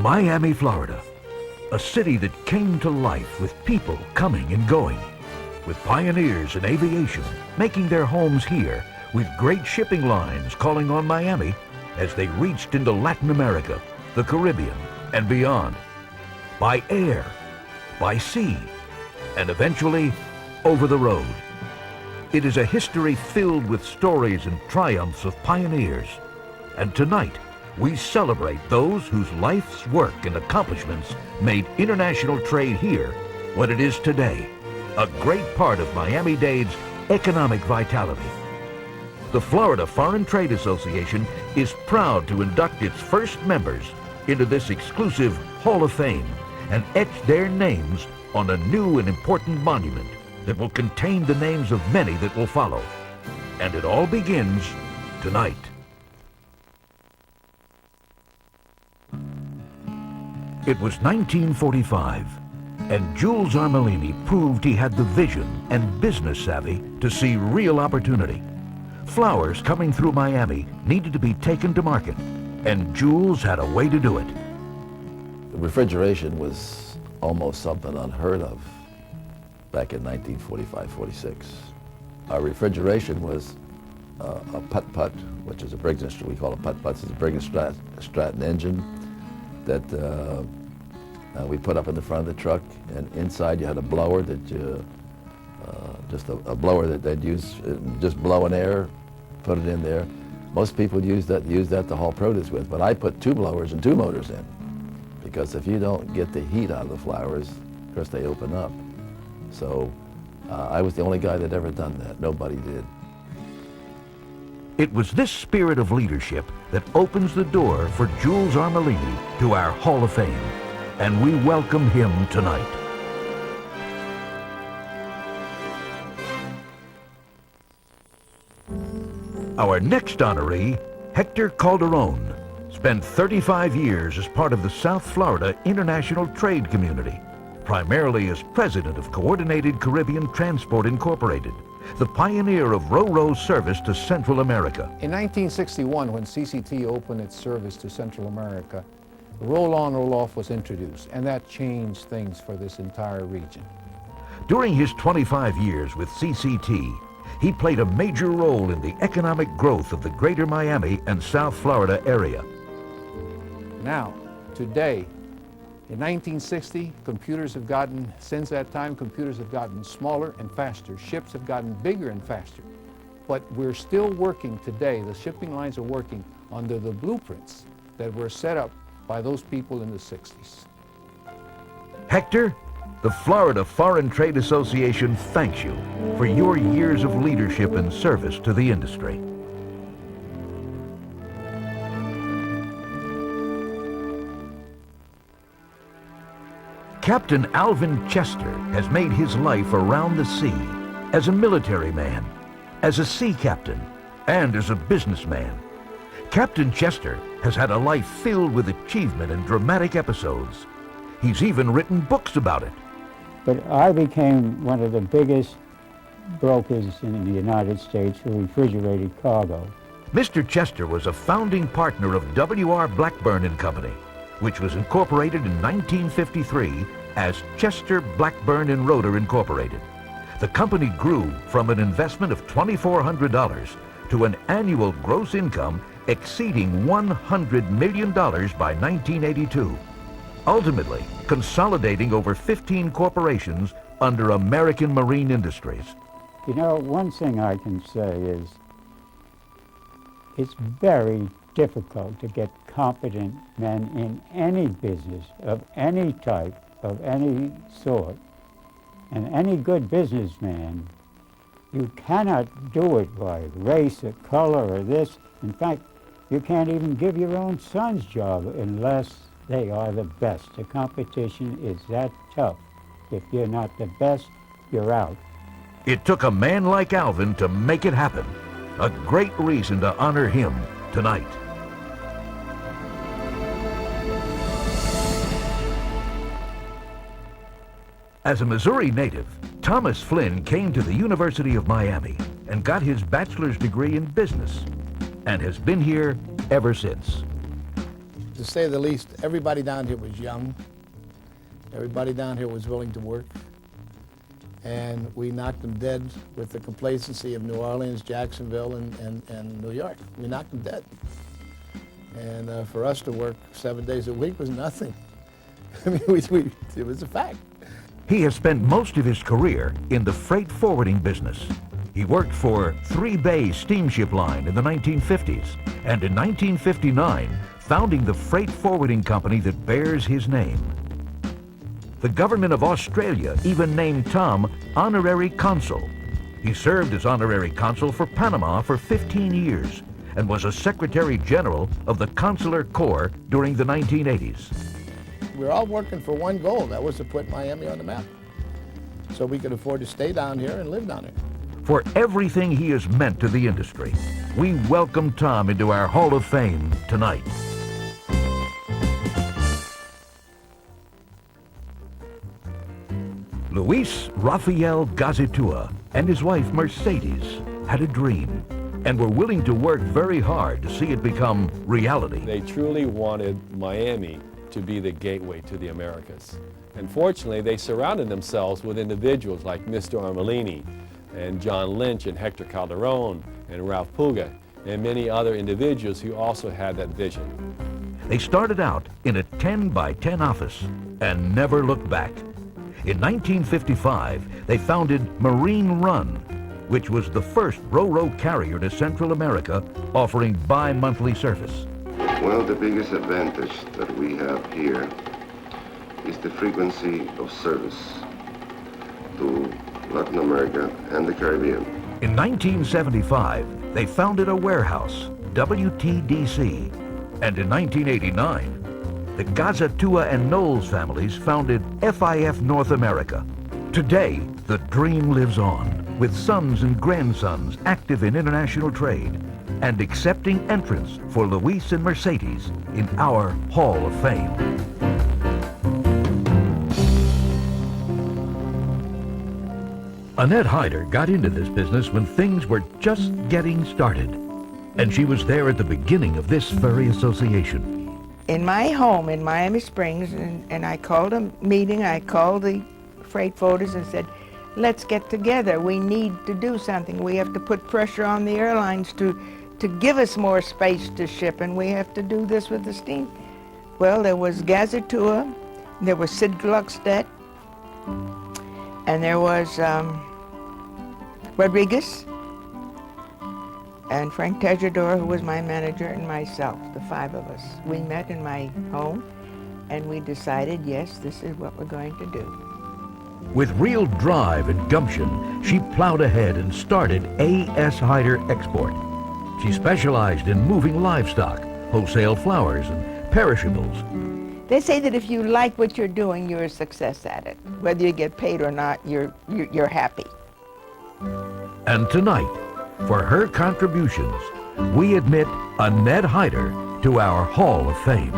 Miami, Florida, a city that came to life with people coming and going, with pioneers in aviation making their homes here, with great shipping lines calling on Miami as they reached into Latin America, the Caribbean, and beyond, by air, by sea, and eventually over the road. It is a history filled with stories and triumphs of pioneers, and tonight we celebrate those whose life's work and accomplishments made international trade here what it is today, a great part of Miami-Dade's economic vitality. The Florida Foreign Trade Association is proud to induct its first members into this exclusive Hall of Fame and etch their names on a new and important monument that will contain the names of many that will follow. And it all begins tonight. It was 1945, and Jules Armellini proved he had the vision and business savvy to see real opportunity. Flowers coming through Miami needed to be taken to market, and Jules had a way to do it. Refrigeration was almost something unheard of back in 1945-46. Our refrigeration was a putt-putt, which is a Briggs & Stratton, we call it putt-putt. It's a Briggs & Stratton engine that we put up in the front of the truck, and inside you had a blower that you, just a blower that they'd use, just blowing air, put it in there. Most people use that to haul produce with, but I put 2 blowers and 2 motors in, because if you don't get the heat out of the flowers, of course they open up. So I was the only guy that ever done that. Nobody did. It was this spirit of leadership that opens the door for Jules Armellini to our Hall of Fame, and we welcome him tonight. Our next honoree, Hector Calderon, spent 35 years as part of the South Florida International Trade Community, primarily as president of Coordinated Caribbean Transport Incorporated, the pioneer of ro-ro service to Central America. In 1961, when CCT opened its service to Central America, roll-on, roll-off was introduced, and that changed things for this entire region. During his 25 years with CCT, he played a major role in the economic growth of the greater Miami and South Florida area. Now, today, in 1960, since that time, computers have gotten smaller and faster. Ships have gotten bigger and faster. But we're still working today, the shipping lines are working under the blueprints that were set up by those people in the 60s. Hector, the Florida Foreign Trade Association thanks you for your years of leadership and service to the industry. Captain Alvin Chester has made his life around the sea as a military man, as a sea captain, and as a businessman. Captain Chester has had a life filled with achievement and dramatic episodes. He's even written books about it. But I became one of the biggest brokers in the United States for refrigerated cargo. Mr. Chester was a founding partner of W.R. Blackburn and Company, which was incorporated in 1953 as Chester, Blackburn and Roeder Incorporated. The company grew from an investment of $2,400 to an annual gross income exceeding $100 million by 1982, ultimately consolidating over 15 corporations under American Marine Industries. You know, one thing I can say is it's very difficult to get competent men in any business of any type, of any sort. And any good businessman, you cannot do it by race or color or this. In fact, you can't even give your own son's job unless they are the best. The competition is that tough. If you're not the best, you're out. It took a man like Alvin to make it happen. A great reason to honor him tonight. As a Missouri native, Thomas Flynn came to the University of Miami and got his bachelor's degree in business and has been here ever since. The say the least, everybody down here was young. Everybody down here was willing to work. And we knocked them dead with the complacency of New Orleans, Jacksonville, and New York. We knocked them dead. And for us to work 7 days a week was nothing. I mean, it was a fact. He has spent most of his career in the freight forwarding business. He worked for Three Bay Steamship Line in the 1950s, and in 1959, founding the freight forwarding company that bears his name. The government of Australia even named Tom honorary consul. He served as honorary consul for Panama for 15 years and was a Secretary General of the Consular Corps during the 1980s. We were all working for one goal, that was to put Miami on the map, so we could afford to stay down here and live down here. For everything he has meant to the industry, we welcome Tom into our Hall of Fame tonight. Luis Rafael Gazitua and his wife Mercedes had a dream and were willing to work very hard to see it become reality. They truly wanted Miami to be the gateway to the Americas. And fortunately, they surrounded themselves with individuals like Mr. Armellini and John Lynch and Hector Calderon and Ralph Puga and many other individuals who also had that vision. They started out in a 10 by 10 office and never looked back. In 1955, they founded Marine Run, which was the first ro-ro carrier to Central America offering bi-monthly service. Well, the biggest advantage that we have here is the frequency of service to Latin America and the Caribbean. In 1975, they founded a warehouse, WTDC, and in 1989, the Gazitua and Knowles families founded FIF North America. Today, the dream lives on, with sons and grandsons active in international trade and accepting entrance for Luis and Mercedes in our Hall of Fame. Annette Hyder got into this business when things were just getting started, and she was there at the beginning of this very association. In my home in Miami Springs, and I called a meeting, I called the freight forwarders and said, let's get together. We need to do something. We have to put pressure on the airlines to give us more space to ship, and we have to do this with the steam. Well, there was Gazitua, there was Sid Gluckstedt, and there was Rodriguez, and Frank Tejedor, who was my manager, and myself, the five of us. We met in my home, and we decided, yes, this is what we're going to do. With real drive and gumption, she plowed ahead and started A.S. Hyder Export. She specialized in moving livestock, wholesale flowers, and perishables. They say that if you like what you're doing, you're a success at it. Whether you get paid or not, you're happy. And tonight, for her contributions, we admit Annette Hyder to our Hall of Fame.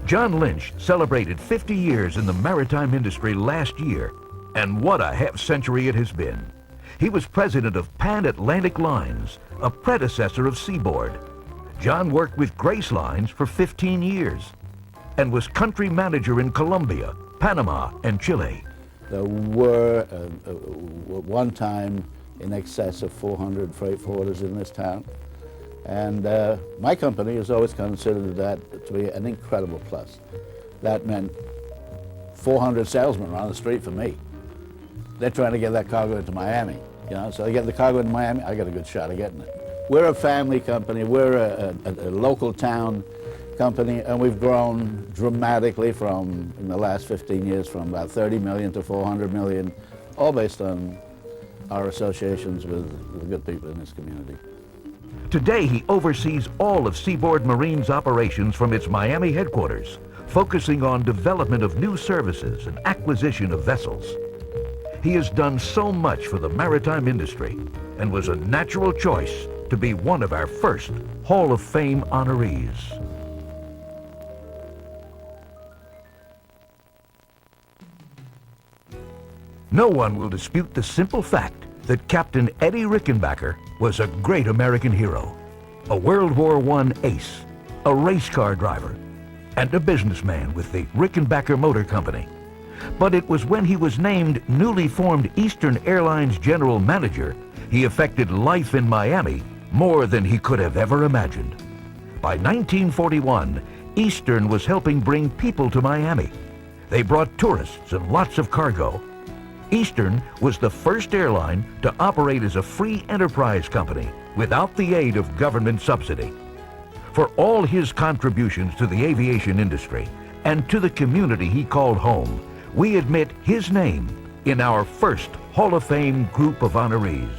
John Lynch celebrated 50 years in the maritime industry last year, and what a half-century it has been. He was president of Pan Atlantic Lines, a predecessor of Seaboard. John worked with Grace Lines for 15 years and was country manager in Colombia, Panama, and Chile. There were, one time, in excess of 400 freight forwarders in this town. And my company has always considered that to be an incredible plus. That meant 400 salesmen on the street for me. They're trying to get that cargo into Miami, you know, so they get the cargo into Miami, I got a good shot of getting it. We're a family company, we're a local town company, and we've grown dramatically in the last 15 years, from about 30 million to 400 million, all based on our associations with the good people in this community. Today, he oversees all of Seaboard Marine's operations from its Miami headquarters, focusing on development of new services and acquisition of vessels. He has done so much for the maritime industry and was a natural choice to be one of our first Hall of Fame honorees. No one will dispute the simple fact that Captain Eddie Rickenbacker was a great American hero, a World War I ace, a race car driver, and a businessman with the Rickenbacker Motor Company. But it was when he was named newly formed Eastern Airlines General Manager he affected life in Miami more than he could have ever imagined. By 1941, Eastern was helping bring people to Miami. They brought tourists and lots of cargo. Eastern was the first airline to operate as a free enterprise company without the aid of government subsidy. For all his contributions to the aviation industry and to the community he called home, we admit his name in our first Hall of Fame group of honorees.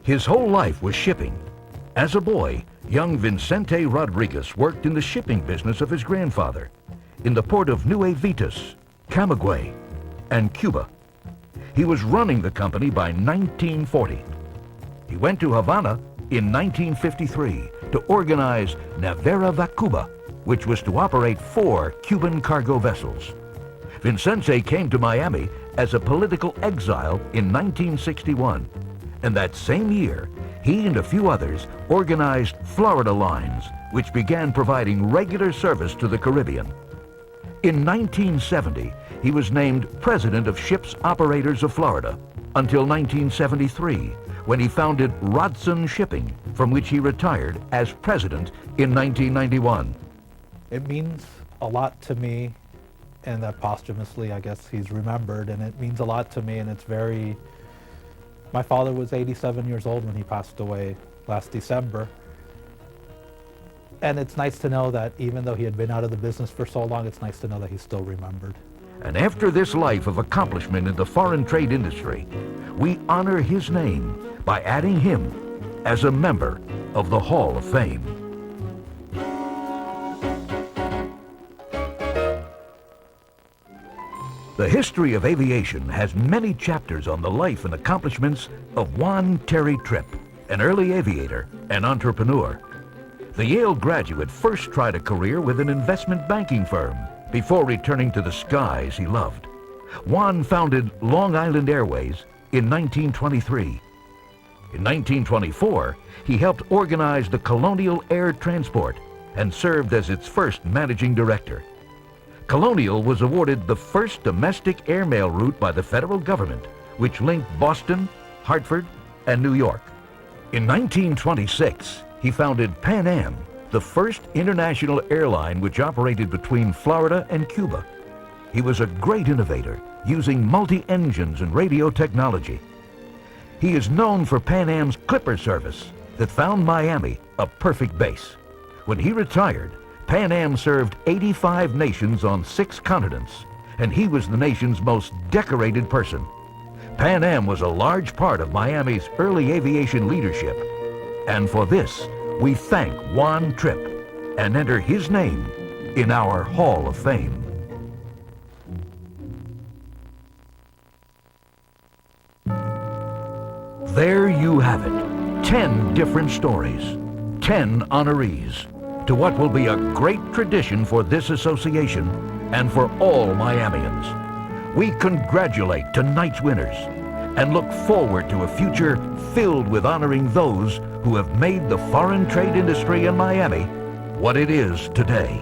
His whole life was shipping. As a boy, young Vicente Rodriguez worked in the shipping business of his grandfather in the port of Nuevitas, Camagüey, and Cuba. He was running the company by 1940. He went to Havana in 1953 to organize Naviera Vacuba, which was to operate 4 Cuban cargo vessels. Vicente came to Miami as a political exile in 1961, and that same year, he and a few others organized Florida Lines, which began providing regular service to the Caribbean. In 1970, he was named President of Ships Operators of Florida until 1973, when he founded Rodson Shipping, from which he retired as president in 1991. It means a lot to me, and that posthumously, I guess, he's remembered, and it means a lot to me, and it's very... My father was 87 years old when he passed away last December. And it's nice to know that even though he had been out of the business for so long, it's nice to know that he's still remembered. And after this life of accomplishment in the foreign trade industry, we honor his name by adding him as a member of the Hall of Fame. The history of aviation has many chapters on the life and accomplishments of Juan Trippe, an early aviator and entrepreneur. The Yale graduate first tried a career with an investment banking firm before returning to the skies he loved. Juan founded Long Island Airways in 1923. In 1924, he helped organize the Colonial Air Transport and served as its first managing director. Colonial was awarded the first domestic airmail route by the federal government, which linked Boston, Hartford, and New York. In 1926, he founded Pan Am, the first international airline which operated between Florida and Cuba. He was a great innovator, using multi-engines and radio technology. He is known for Pan Am's Clipper service that found Miami a perfect base. When he retired, Pan Am served 85 nations on 6 continents, and he was the nation's most decorated person. Pan Am was a large part of Miami's early aviation leadership, and for this, we thank Juan Trippe and enter his name in our Hall of Fame. There you have it, 10 different stories, 10 honorees, to what will be a great tradition for this association and for all Miamians. We congratulate tonight's winners and look forward to a future filled with honoring those who have made the foreign trade industry in Miami what it is today.